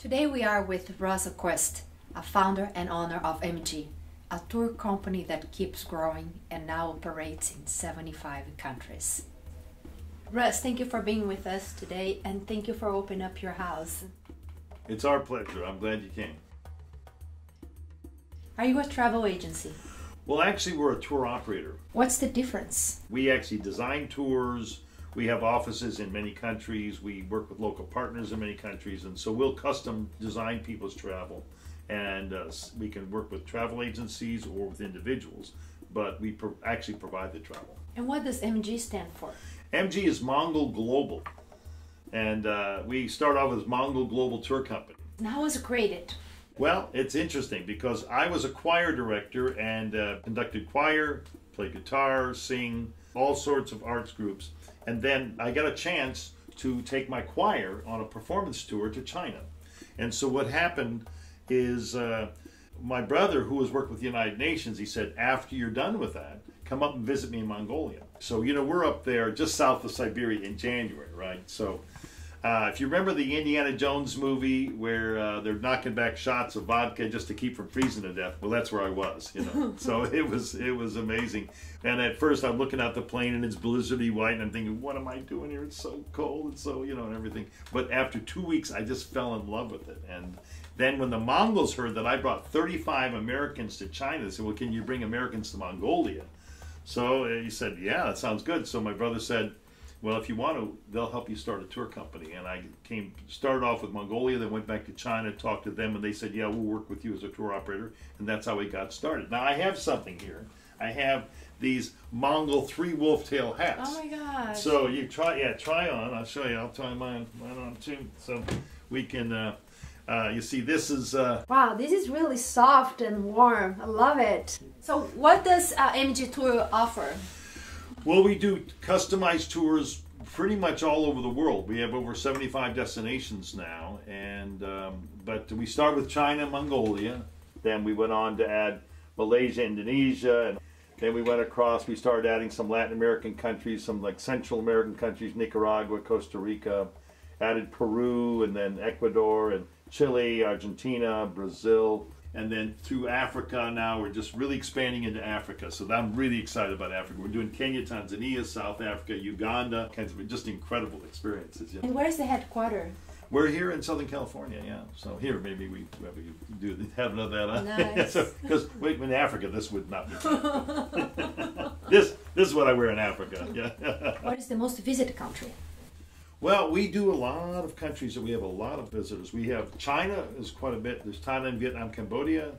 Today we are with Russell Oquist, a founder and owner of MG, a tour company that keeps growing and now operates in 75 countries. Russ, thank you for being with us today and thank you for opening up your house. It's our pleasure. I'm glad you came. Are you a travel agency? Well, actually, we're a tour operator. What's the difference? We actually design tours. We have offices in many countries. We work with local partners in many countries, and so we'll custom design people's travel. And we can work with travel agencies or with individuals, but we actually provide the travel. And what does MG stand for? MG is Mongol Global, and we start off as Mongol Global Tour Company. And how was it created? Well, it's interesting because I was a choir director and conducted choir, played guitar, sing, all sorts of arts groups. And then I got a chance to take my choir on a performance tour to China. And so what happened is my brother, who was working with the United Nations, he said, after you're done with that, come up and visit me in Mongolia. So, you know, we're up there just south of Siberia in January, right? So if you remember the Indiana Jones movie where they're knocking back shots of vodka just to keep from freezing to death, well, that's where I was, you know. So it was amazing. And at first I'm looking out the plane and it's blizzardy white and I'm thinking, what am I doing here? It's so cold and so, you know, and everything. But after 2 weeks, I just fell in love with it. And then when the Mongols heard that I brought 35 Americans to China, they said, well, can you bring Americans to Mongolia? So he said, yeah, that sounds good. So my brother said, well, if you want to, they'll help you start a tour company. And I started off with Mongolia, then went back to China, talked to them, and they said, yeah, we'll work with you as a tour operator. And that's how we got started. Now, I have something here. I have these Mongol 3 wolf-tail hats. Oh my gosh. So you try on. I'll show you. I'll try mine on too. So we can, you see, this is... Wow, this is really soft and warm. I love it. So what does MG Tour offer? Well, we do customized tours pretty much all over the world. We have over 75 destinations now, and but we start with China, Mongolia. Then we went on to add Malaysia, Indonesia, and then we went across. We started adding some Latin American countries, some like Central American countries, Nicaragua, Costa Rica. Added Peru, and then Ecuador, and Chile, Argentina, Brazil. And then through Africa now, we're just really expanding into Africa. So I'm really excited about Africa. We're doing Kenya, Tanzania, South Africa, Uganda, kinds of just incredible experiences. You know. And where's the headquarters? We're here in Southern California, yeah. So here, maybe we do have another that. Nice. Because in Africa, this would not be. This is what I wear in Africa. Yeah. What is the most visited country? Well, we do a lot of countries that we have a lot of visitors. We have China is quite a bit. There's Thailand, Vietnam, Cambodia,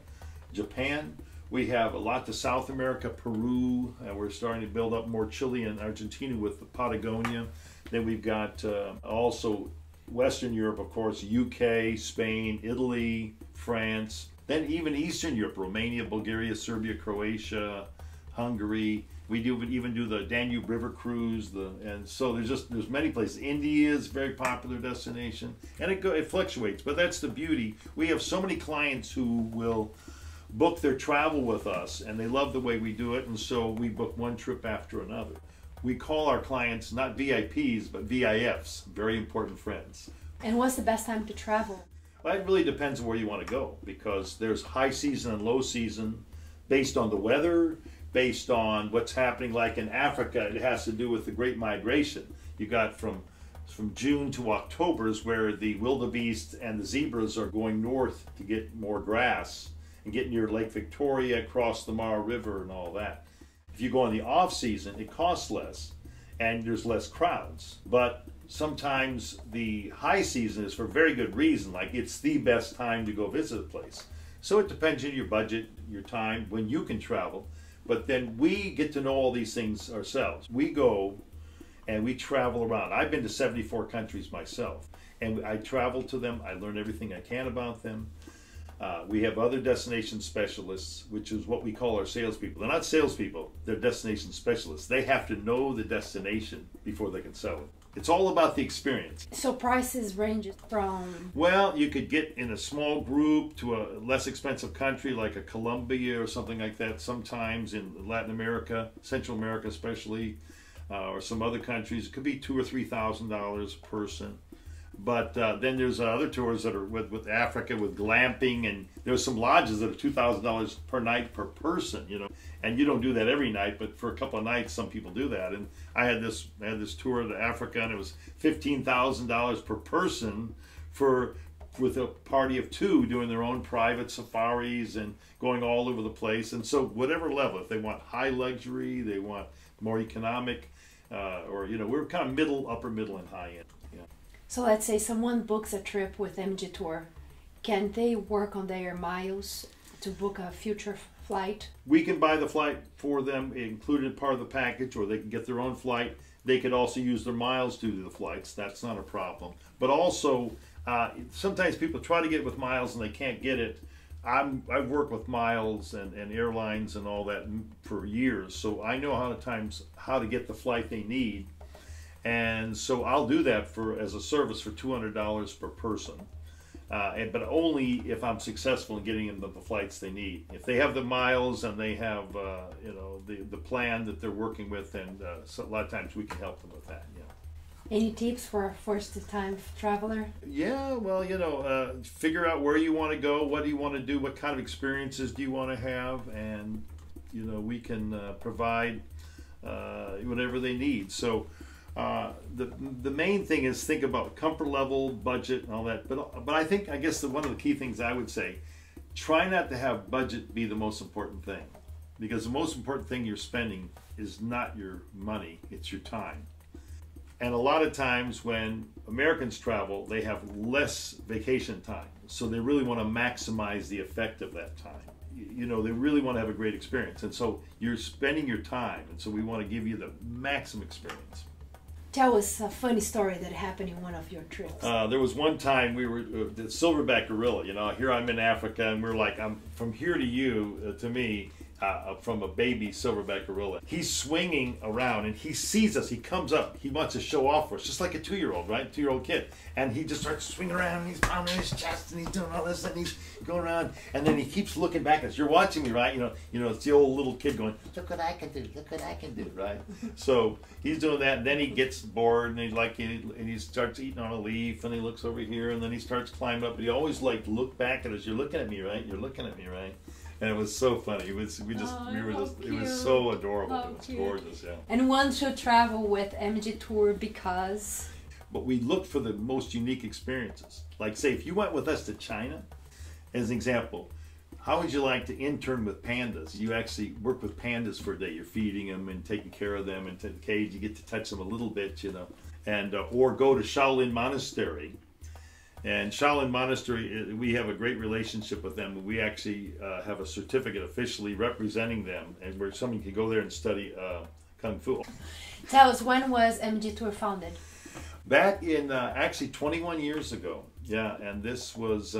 Japan. We have a lot to South America, Peru. We're starting to build up more Chile and Argentina with the Patagonia. Then we've got also Western Europe, of course, UK, Spain, Italy, France. Then even Eastern Europe, Romania, Bulgaria, Serbia, Croatia, Hungary. We even do the Danube River cruise, and so there's many places. India is a very popular destination, and it fluctuates. But that's the beauty. We have so many clients who will book their travel with us, and they love the way we do it, and so we book one trip after another. We call our clients not VIPs, but VIFs, very important friends. And what's the best time to travel? Well, it really depends on where you want to go, because there's high season and low season based on the weather, based on what's happening. Like in Africa, it has to do with the Great Migration. You got from June to October is where the wildebeest and the zebras are going north to get more grass and get near Lake Victoria, across the Mara River and all that. If you go in the off season, it costs less and there's less crowds. But sometimes the high season is for very good reason, like it's the best time to go visit a place. So it depends on your budget, your time, when you can travel. But then we get to know all these things ourselves. We go and we travel around. I've been to 74 countries myself, and I travel to them. I learn everything I can about them. We have other destination specialists, which is what we call our salespeople. They're not salespeople, they're destination specialists. They have to know the destination before they can sell it. It's all about the experience. So prices ranges from... Well, you could get in a small group to a less expensive country like a Colombia or something like that. Sometimes in Latin America, Central America especially, or some other countries, it could be $2,000 or $3,000 a person. But then there's other tours that are with Africa, with glamping, and there's some lodges that are $2,000 per night per person, you know. And you don't do that every night, but for a couple of nights, some people do that. And I had this tour to Africa, and it was $15,000 per person with a party of two doing their own private safaris and going all over the place. And so whatever level, if they want high luxury, they want more economic, or, you know, we're kind of upper middle, and high end. Yeah. So let's say someone books a trip with MG Tour. Can they work on their miles to book a future flight? We can buy the flight for them, included part of the package, or they can get their own flight. They could also use their miles to do the flights. That's not a problem. But also, sometimes people try to get it with miles and they can't get it. I've worked with miles and airlines and all that for years, so I know how to get the flight they need. And so I'll do that as a service for $200 per person. But only if I'm successful in getting them the flights they need. If they have the miles and they have you know, the plan that they're working with, and so a lot of times we can help them with that. Yeah. Any tips for a first-time traveler? Yeah, well, you know, figure out where you want to go, what do you want to do, what kind of experiences do you want to have, and you know, we can provide whatever they need. So. The main thing is think about comfort level, budget, and all that. But I guess one of the key things I would say, try not to have budget be the most important thing, because the most important thing you're spending is not your money, it's your time. And a lot of times when Americans travel, they have less vacation time, so they really want to maximize the effect of that time. You know, they really want to have a great experience, and so you're spending your time, and so we want to give you the maximum experience. Tell us a funny story that happened in one of your trips. There was one time we were the silverback gorilla. You know, here I'm in Africa, and we're like, I'm from here to you, to me, from a baby silverback gorilla. He's swinging around, and he sees us. He comes up. He wants to show off for us, just like a 2-year-old, right? 2-year-old kid. And he just starts swinging around, and he's pounding his chest, and he's doing all this, and he's going around, and then he keeps looking back at us. You're watching me, right? You know, it's the old little kid going, look what I can do, look what I can do, right? So he's doing that, and then he gets bored, and he starts eating on a leaf, and he looks over here, and then he starts climbing up, but he always look back at us. You're looking at me, right? You're looking at me, right? And it was so funny. It was so adorable. It was gorgeous, yeah. And one should travel with MG Tour because? But we looked for the most unique experiences. Like, say, if you went with us to China, as an example, how would you like to intern with pandas? You actually work with pandas for a day. You're feeding them and taking care of them, and to the cage, you get to touch them a little bit, you know. And or go to Shaolin Monastery. And Shaolin Monastery, we have a great relationship with them. We actually have a certificate officially representing them, and where someone can go there and study Kung Fu. Tell us, when was MG Tour founded? Back in actually 21 years ago. Yeah, and this was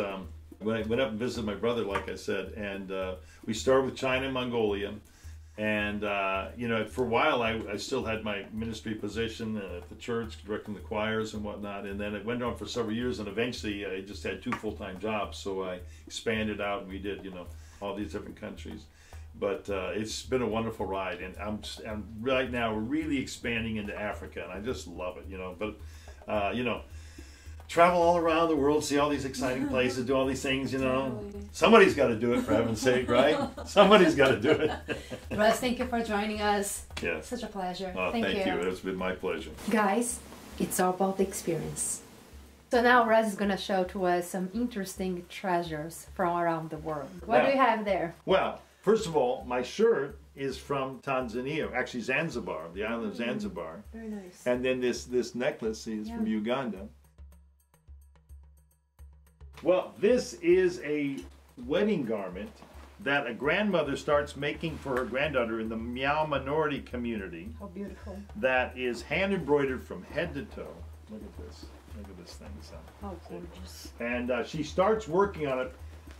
when I went up and visited my brother, like I said, and we started with China and Mongolia. And, you know, for a while I still had my ministry position at the church, directing the choirs and whatnot. And then it went on for several years, and eventually I just had 2 full-time jobs. So I expanded out, and we did, you know, all these different countries. But it's been a wonderful ride. And I'm right now really expanding into Africa, and I just love it, you know. But, you know, travel all around the world, see all these exciting places, do all these things, you know. Totally. Somebody's got to do it, for heaven's sake, right? Somebody's got to do it. Russ, thank you for joining us. Yes. Such a pleasure. Oh, thank you. It's been my pleasure. Guys, it's all about the experience. So now Russ is going to show to us some interesting treasures from around the world. What do you have there? Well, first of all, my shirt is from Tanzania, actually Zanzibar, the island of Zanzibar. Very nice. And then this necklace is from Uganda. Well, this is a wedding garment that a grandmother starts making for her granddaughter in the Miao minority community. How beautiful. That is hand embroidered from head to toe. Look at this. Look at this thing. How gorgeous. And she starts working on it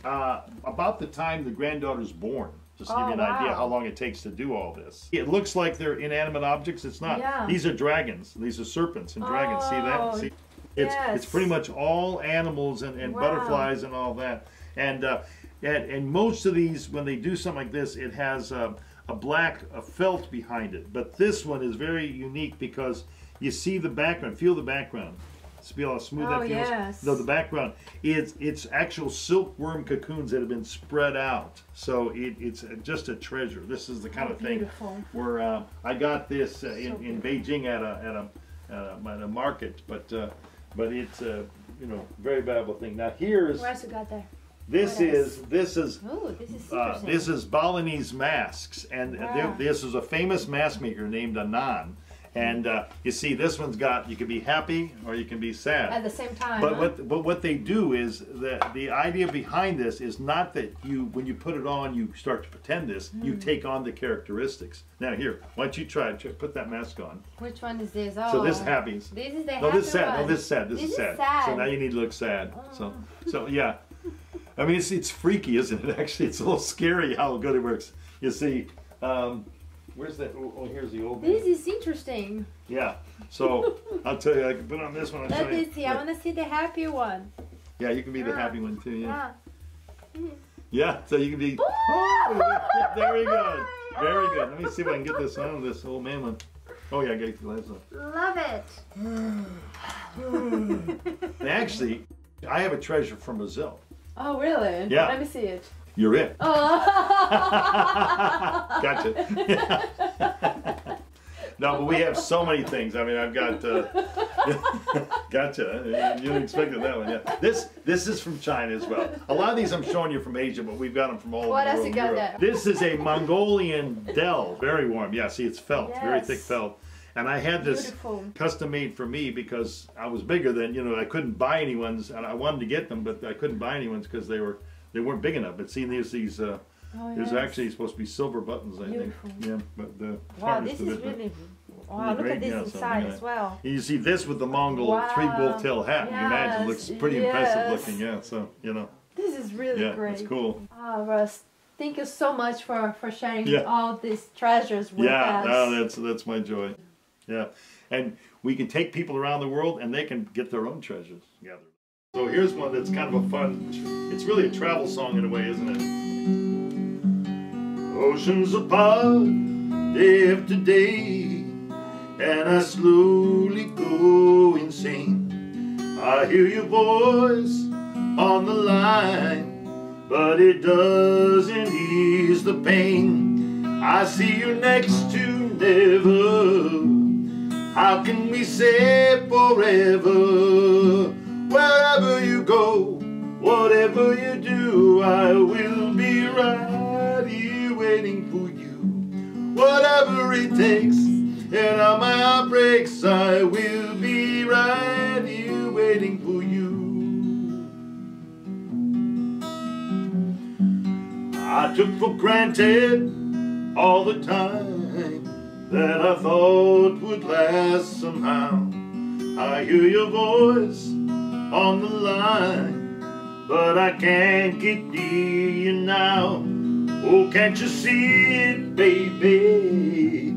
about the time the granddaughter's born. Just to give you an idea how long it takes to do all this. It looks like they're inanimate objects. It's not. Yeah. These are dragons. These are serpents and dragons. See that? See? It's pretty much all animals and butterflies and all that. And most of these, when they do something like this, it has a black felt behind it. But this one is very unique because you see the background, feel the background. to be able to smooth that feels. Yes. No, the background it's actual silkworm cocoons that have been spread out. So it's just a treasure. This is the kind of thing where I got this in Beijing at a market, but it's you know, very valuable thing. Now here's what else you got there? This is interesting. this is Balinese masks, and this is a famous mask maker named Anand. And you see, this one's got, you can be happy or you can be sad at the same time. But what they do is that the idea behind this is not that when you put it on, you start to pretend this. You take on the characteristics. Now here, why don't you try put that mask on? Which one is this? Oh, so this is happy. This is the no, happy this is sad. one. No, this is sad. This is sad. So now you need to look sad. Oh. So yeah. I mean, it's freaky, isn't it? Actually, it's a little scary how good it works. You see, where's that? Oh, here's the old. This is interesting. Yeah. So I'll tell you, I can put on this one. Let me see. I want to see the happy one. Yeah, you can be the happy one too. Yeah. Ah. Yeah. So you can be. Oh, very good. Very good. Let me see if I can get this on this old man one. Oh yeah, I got the glasses on. Love it. Actually, I have a treasure from Brazil. Oh, really? Yeah. Let me see it. You're it. Oh. Gotcha. No, but we have so many things. I mean, I've got. Gotcha. You didn't expect that one, yeah. This is from China as well. A lot of these I'm showing you from Asia, but we've got them from all over the world. What else you got there? This is a Mongolian Dell. Very warm. Yeah, see, it's felt. Yes. Very thick felt. And I had this custom made for me because I was bigger than, you know, I couldn't buy any ones, and I wanted to get them, but I couldn't buy any ones because they weren't big enough. But see, there's these there's actually supposed to be silver buttons, I think. Yeah, but the wow, this is really wow. Look at this inside as well. And you see this with the Mongol three-wolf tail hat. Yes. You imagine, it looks pretty impressive looking. Yeah, so you know. This is really great. It's cool. Ah, Russ, thank you so much for sharing all these treasures with us. Yeah, no, that's my joy. Yeah, and we can take people around the world and they can get their own treasures together. So here's one that's kind of a fun, it's really a travel song in a way, isn't it? Oceans apart, day after day, and I slowly go insane. I hear your voice on the line, but it doesn't ease the pain. I see you next to never. How can we say forever? Wherever you go, whatever you do, I will be right here waiting for you. Whatever it takes, and all my heartbreaks, I will be right here waiting for you. I took for granted all the time that I thought would last somehow. I hear your voice on the line, but I can't get near you now. Oh, can't you see it, baby?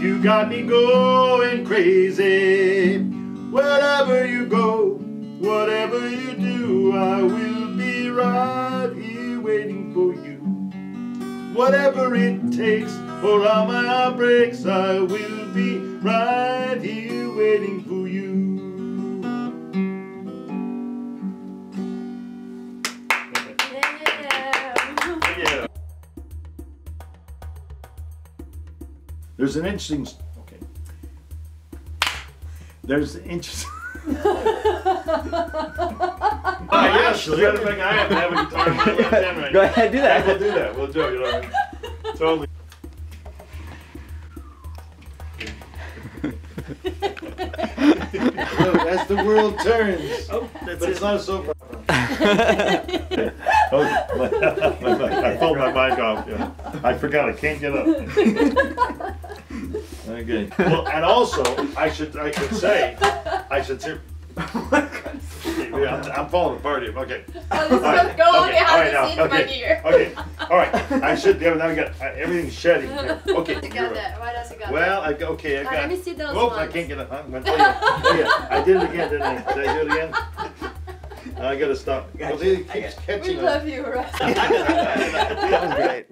You got me going crazy. Wherever you go, whatever you do, I will be right here waiting for you. Whatever it takes, for all my heartbreaks, I will be right here waiting for you. Yeah. There's an interesting. Okay. There's an interesting. Yes, I have to have a guitar in my left hand right now. Go ahead, do that. We'll do that. We'll do it. You know what I mean? Totally. Look, as the world turns. Oh, but it's not a soap opera. I pulled my mic off. Yeah. I forgot. I can't get up. Okay. Well, and also, I should say. I'm falling apart here. Okay. Oh, this is going behind the scenes in my ear. Okay. All right. I should. Now we got everything shedding here. Okay. You got that. Why does it got well, that? I got. Let me see those Oh, ones. I can't get it. Oh yeah. I did it again, didn't I? Did I do it again? I gotta stop. Well, it keeps catching We love you, Russ. That was great.